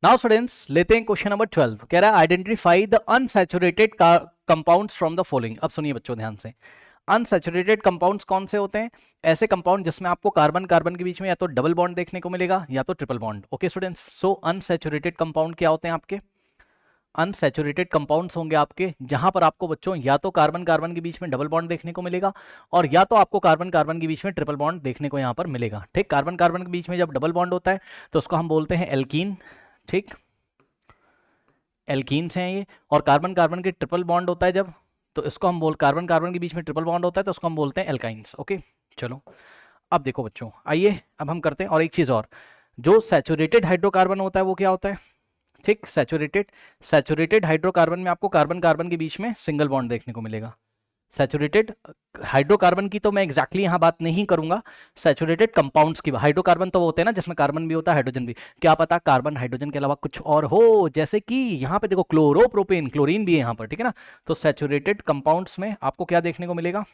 Now students लेते हैं question number 12। कह रहा है identify the unsaturated compounds from the following. अब सुनिए बच्चों ध्यान से, अनसैचुरेटेड कंपाउंड्स कौन से होते हैं? ऐसे कंपाउंड जिसमें आपको कार्बन कार्बन के बीच में या तो डबल बॉन्ड देखने को मिलेगा या तो ट्रिपल बॉन्ड। ओके स्टूडेंट्स, सो अनसैचुरेटेड कंपाउंड क्या होते हैं आपके? अनसैचुरेटेड कंपाउंड्स होंगे आपके जहां पर आपको बच्चों या तो कार्बन कार्बन के बीच में डबल बॉन्ड देखने को मिलेगा और या तो आपको कार्बन कार्बन के बीच में ट्रिपल बॉन्ड देखने को यहां पर मिलेगा। ठीक, कार्बन कार्बन के बीच में जब डबल बॉन्ड होता है तो उसको हम बोलते हैं एल्कीन। ठीक, एल्कीन्स हैं ये। और कार्बन कार्बन के ट्रिपल बॉन्ड होता है जब, तो इसको हम कार्बन कार्बन के बीच में ट्रिपल बॉन्ड होता है तो उसको हम बोलते हैं एल्काइंस। ओके चलो, अब देखो बच्चों, आइए अब हम करते हैं और एक चीज़ और, जो सैचुरेटेड हाइड्रोकार्बन होता है वो क्या होता है? ठीक, सैचुरेटेड हाइड्रोकार्बन में आपको कार्बन कार्बन के बीच में सिंगल बॉन्ड देखने को मिलेगा। सैचुरेटेड हाइड्रोकार्बन की तो मैं एग्जैक्टली यहाँ बात नहीं करूंगा, सैचुरेटेड कंपाउंड्स की। हाइड्रोकार्बन तो वो होते हैं ना जिसमें कार्बन भी होता है हाइड्रोजन भी, क्या पता कार्बन हाइड्रोजन के अलावा कुछ और हो, जैसे कि यहाँ पे देखो क्लोरोप्रोपेन, क्लोरीन भी है यहाँ पर, ठीक है ना। तो सैचुरेटेड कंपाउंड्स में आपको क्या देखने को मिलेगा?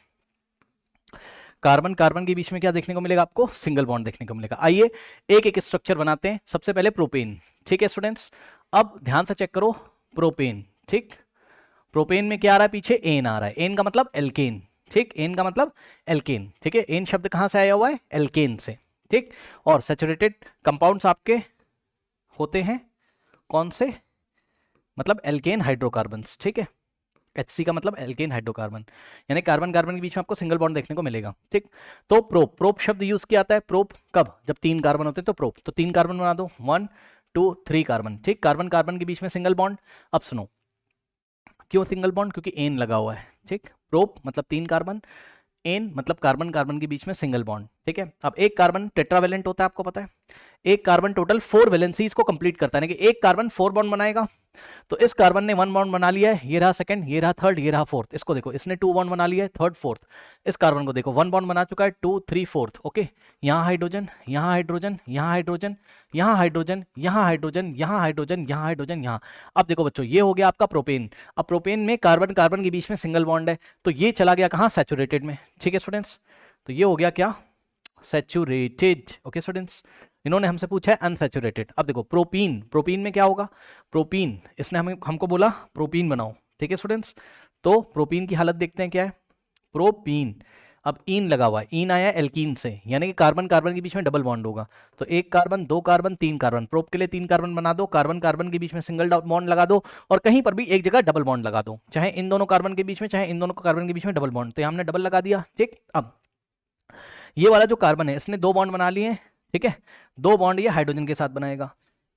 कार्बन कार्बन के बीच में क्या देखने को मिलेगा? आपको सिंगल बॉन्ड देखने को मिलेगा। आइए एक एक स्ट्रक्चर बनाते हैं। सबसे पहले प्रोपेन। ठीक है स्टूडेंट्स, अब ध्यान से चेक करो प्रोपेन। ठीक, प्रोपेन में क्या आ रहा है? पीछे एन आ रहा है, एन का मतलब एल्केन। ठीक, एन का मतलब एल्केन। ठीक है, एन शब्द कहां से आया हुआ है? एल्केन से। ठीक, और सैचुरेटेड कंपाउंड्स आपके होते हैं कौन से? मतलब एल्केन हाइड्रोकार्बन्स। ठीक है, HC का मतलब एल्केन हाइड्रोकार्बन, यानी कार्बन कार्बन के बीच में आपको सिंगल बॉन्ड देखने को मिलेगा। ठीक, तो प्रोप शब्द यूज किया जाता है। प्रोप कब? जब 3 कार्बन होते हैं तो प्रोप। तो 3 कार्बन बना दो, 1 2 3 कार्बन। ठीक, कार्बन कार्बन के बीच में सिंगल बॉन्ड। अब सुनो, क्यों सिंगल बॉन्ड? क्योंकि एन लगा हुआ है। ठीक, प्रोप मतलब 3 कार्बन, एन मतलब कार्बन कार्बन के बीच में सिंगल बॉन्ड। ठीक है, अब एक कार्बन टेट्रावेलेंट होता है, आपको पता है। एक कार्बन टोटल 4 वैलेंसीज को कंप्लीट करता है, यानी कि एक कार्बन 4 बॉन्ड बनाएगा। तो इस कार्बन ने 1 बॉन्ड बना लिया है, ये रहा सेकंड, ये रहा थर्ड, ये रहा फोर्थ। इसको देखो, इसने 2 बॉन्ड बना लिया है, थर्ड फोर्थ। इस कार्बन को देखो 1 बॉन्ड बना चुका है, 2 3 फोर्थ। ओके, यहाँ हाइड्रोजन, यहाँ हाइड्रोजन, यहाँ हाइड्रोजन, यहाँ हाइड्रोजन, यहाँ हाइड्रोजन, यहाँ हाइड्रोजन, यहाँ हाइड्रोजन, यहाँ। अब देखो बच्चों, ये हो गया आपका प्रोपेन। अब प्रोपेन में कार्बन कार्बन के बीच में सिंगल बॉन्ड है, तो ये चला गया कहाँ? सैचुरेटेड में। ठीक है स्टूडेंट्स, तो ये हो गया क्या? सैचुरेटेड। ओके स्टूडेंट्स, इन्होंने हमसे पूछा है अनसैचुरेटेड। अब देखो प्रोपीन, प्रोपीन में क्या होगा? प्रोपीन, इसने हमको बोला प्रोपीन बनाओ। ठीक है स्टूडेंट्स, तो प्रोपीन की हालत देखते हैं क्या है। प्रोपीन, अब ईन लगा हुआ है, ईन आया एल्कीन से, यानी कि कार्बन कार्बन के बीच में डबल बॉन्ड होगा। तो एक कार्बन, 2 कार्बन, 3 कार्बन। प्रोप के लिए 3 कार्बन बना दो, कार्बन कार्बन के बीच में सिंगल बॉन्ड लगा दो, और कहीं पर भी एक जगह डबल बॉन्ड लगा दो, चाहे इन दोनों कार्बन के बीच में, चाहे इन दोनों कार्बन के बीच में डबल बॉन्ड। तो हमने डबल लगा दिया। ठीक, अब ये वाला जो कार्बन है इसने 2 बॉन्ड बना लिए। ठीक है, 2 बॉन्ड ये हाइड्रोजन के साथ बनाएगा।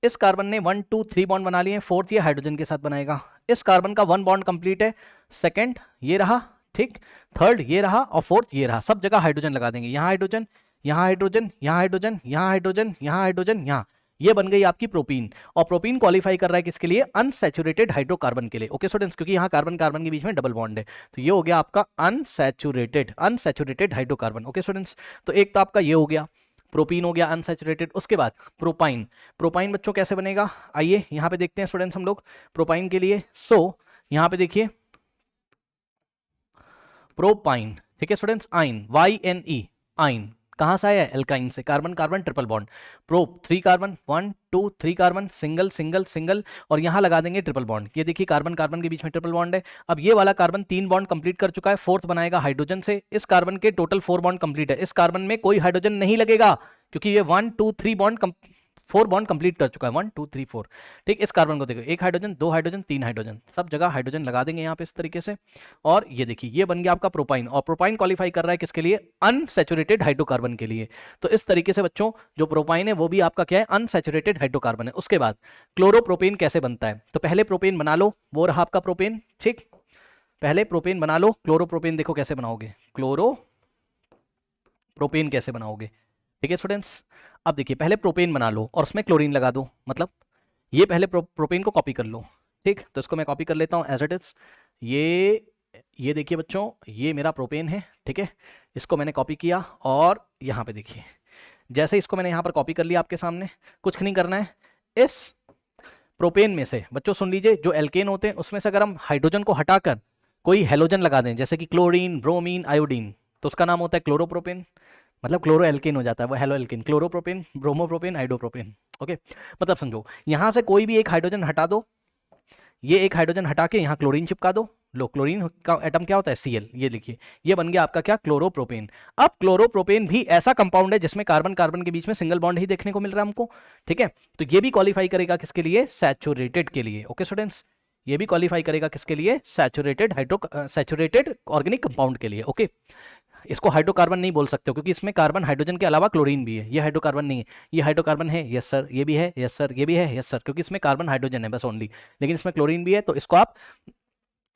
इस कार्बन ने 1 2 3 बॉन्ड बना लिए, फोर्थ ये हाइड्रोजन के साथ बनाएगा। इस कार्बन का 1 बॉन्ड कंप्लीट है, सेकंड ये रहा, ठीक, थर्ड ये रहा, और फोर्थ ये रहा। सब जगह हाइड्रोजन लगा देंगे, यहाँ हाइड्रोजन, यहाँ हाइड्रोजन, यहाँ हाइड्रोजन, यहाँ हाइड्रोजन, यहाँ हाइड्रोजन, यहाँ। ये बन गई आपकी प्रोपीन। और प्रोपीन क्वालिफाई कर रहा है किसके लिए? अनसैचुरेटेड हाइड्रोकार्बन के लिए। ओके स्टूडेंट्स, क्योंकि यहाँ कार्बन कार्बन के बीच में डबल बॉन्ड है, तो ये हो गया आपका अनसैचुरेटेड हाइड्रोकार्बन। ओके स्टूडेंट्स, तो एक तो आपका ये हो गया, प्रोपीन हो गया अनसैचुरेटेड। उसके बाद प्रोपाइन। प्रोपाइन बच्चों कैसे बनेगा? आइए यहाँ पे देखते हैं स्टूडेंट्स हम लोग प्रोपाइन के लिए। सो यहाँ पे देखिए प्रोपाइन। ठीक है स्टूडेंट्स, आइन, YNE, आइन कहां से आया? एल्काइन से, carbon carbon triple bond. Prop 3 carbon, 1 2 3 carbon, single single single, और यहां लगा देंगे ट्रिपल बॉन्ड। ये देखिए कार्बन कार्बन के बीच में ट्रिपल बॉन्ड है। अब ये वाला कार्बन 3 बॉन्ड कंप्लीट कर चुका है, फोर्थ बनाएगा हाइड्रोजन से। इस कार्बन के टोटल 4 बॉन्ड कंप्लीट है, इस कार्बन में कोई हाइड्रोजन नहीं लगेगा, क्योंकि ये 1 2 3 बॉन्ड 4 बॉन्ड कंप्लीट कर चुका है, 1 2 3 4। ठीक, इस कार्बन को देखो, 1 हाइड्रोजन, 2 हाइड्रोजन, 3 हाइड्रोजन, सब जगह हाइड्रोजन लगा देंगे यहाँ पे इस तरीके से। और ये देखिए ये बन गया आपका प्रोपाइन। और प्रोपाइन क्वालिफाई कर रहा है किसके लिए? अनसैचुरेटेड हाइड्रोकार्बन के लिए। तो इस तरीके से बच्चों जो प्रोपाइन है वो भी आपका क्या है? अनसैचुरेटेड हाइड्रोकार्बन है। उसके बाद क्लोरोप्रोपेन कैसे बनता है? तो पहले प्रोपेन बना लो, वो रहा आपका प्रोपेन। ठीक, पहले प्रोपेन बना लो। क्लोरोप्रोपेन देखो कैसे बनाओगे, क्लोरो प्रोपेन कैसे बनाओगे। ठीक है स्टूडेंट्स, अब देखिए पहले प्रोपेन बना लो और उसमें क्लोरीन लगा दो, मतलब ये पहले प्रोपेन को कॉपी कर लो। ठीक, तो इसको मैं कॉपी कर लेता हूँ एज इट इज। ये देखिए बच्चों, ये मेरा प्रोपेन है। ठीक है, इसको मैंने कॉपी किया, और यहाँ पे देखिए जैसे इसको मैंने यहाँ पर कॉपी कर लिया आपके सामने, कुछ नहीं करना है। इस प्रोपेन में से बच्चों सुन लीजिए, जो एल्केन होते हैं उसमें से अगर हम हाइड्रोजन को हटाकर कोई हेलोजन लगा दें, जैसे कि क्लोरीन, ब्रोमीन, आयोडीन, तो उसका नाम होता है क्लोरोप्रोपेन। मतलब क्लोरो एल्केन हो जाता है वो, haloalkane, chloropropane, bromopropane, iodopropane. Okay, मतलब समझो यहाँ से कोई भी एक हाइड्रोजन हटा दो, ये एक हाइड्रोजन हटा के यहाँ क्लोरीन चिपका दो, लो क्लोरीन का एटम क्या होता है Cl, ये लिखिए, ये बन गया आपका क्या, क्लोरोप्रोपेन। अब क्लोरोप्रोपेन भी ऐसा कंपाउंड है जिसमें कार्बन कार्बन के बीच में सिंगल बॉन्ड ही देखने को मिल रहा है हमको, ठीक है, तो ये भी क्वालिफाई करेगा किसके लिए, सैचुरेटेड के लिए। ओके स्टूडेंट्स, ये भी क्वालिफाई करेगा किसके लिए, सैचुरेटेड ऑर्गेनिक कंपाउंड के लिए। ओके, इसको हाइड्रोकार्बन नहीं बोल सकते हो क्योंकि इसमें कार्बन हाइड्रोजन के अलावा क्लोरीन भी है, ये हाइड्रोकार्बन नहीं है, ये हाइड्रोकार्बन है, यस सर, ये भी है, यस सर, ये भी है, यस सर, क्योंकि इसमें कार्बन हाइड्रोजन है बस ओनली, लेकिन इसमें क्लोरीन भी है, तो इसको आप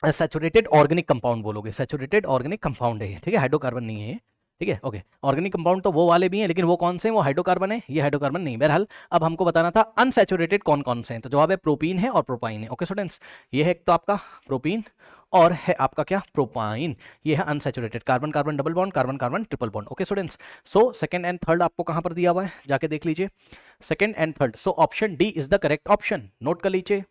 सैचुरेटेड ऑर्गेनिक कंपाउंड बोलोगे, सैचुरेटेड ऑर्गेनिक कंपाउंड है, ठीक है, हाइड्रोकार्बन नहीं है ये, ठीक है। ओके, ऑर्गेनिक कंपाउंड तो वो वाले भी हैं, लेकिन वो कौन से हैं, वो हाइड्रोकार्बन है, ये हाइड्रोकार्बन नहीं। बहरहाल अब हमको बताना था अनसैचुरेटेड कौन कौन से हैं, तो जवाब है प्रोपीन है और प्रोपाइन है। ओके स्टूडेंट्स, ये है एक तो आपका प्रोपीन और है आपका क्या, प्रोपाइन, ये है unsaturated, carbon carbon double bond, carbon carbon triple bond. Okay students, so second and third आपको कहां पर दिया हुआ है, जाके देख लीजिए, second and third, so option D is the correct option, note कर लीजिए,